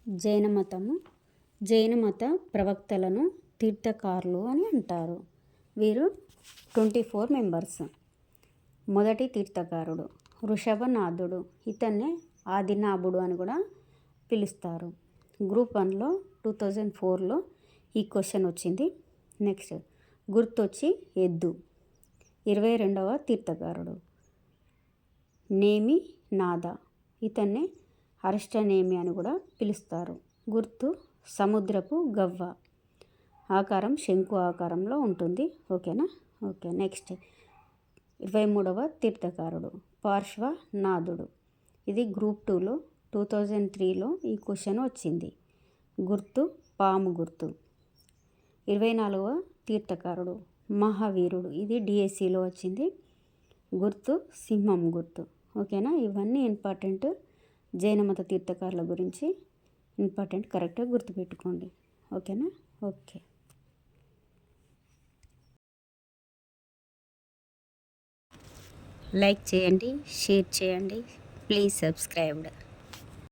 జైన మతము. జైన మత ప్రవక్తలను తీర్థకారులు అని అంటారు. వీరు 24 మెంబర్స్. మొదటి తీర్థకారుడు వృషభనాథుడు. ఇతన్నే ఆదినాభుడు అని కూడా పిలుస్తారు. గ్రూప్ 1లో 2004లో ఈ క్వశ్చన్ వచ్చింది. నెక్స్ట్ గుర్తొచ్చి ఎద్దు. 22వ తీర్థకారుడు నేమి నాద. ఇతన్నే అరిష్టనేమి అని కూడా పిలుస్తారు. గుర్తు సముద్రపు గవ్వ. ఆకారం శంకు ఆకారంలో ఉంటుంది. ఓకేనా? ఓకే. నెక్స్ట్ 23వ తీర్థకారుడు పార్శ్వనాథుడు. ఇది గ్రూప్ 2లో 2003లో ఈ క్వశ్చన్ వచ్చింది. గుర్తు పాము గుర్తు. 24వ తీర్థకారుడు మహావీరుడు. ఇది డిఎస్సిలో వచ్చింది. గుర్తు సింహం గుర్తు. ఓకేనా? ఇవన్నీ ఇంపార్టెంట్. జైన మత తీర్థకారుల గురించి ఇంపార్టెంట్, కరెక్ట్గా గుర్తుపెట్టుకోండి. ఓకేనా? ఓకే. లైక్ చేయండి, షేర్ చేయండి, ప్లీజ్ సబ్స్క్రైబ్డ్.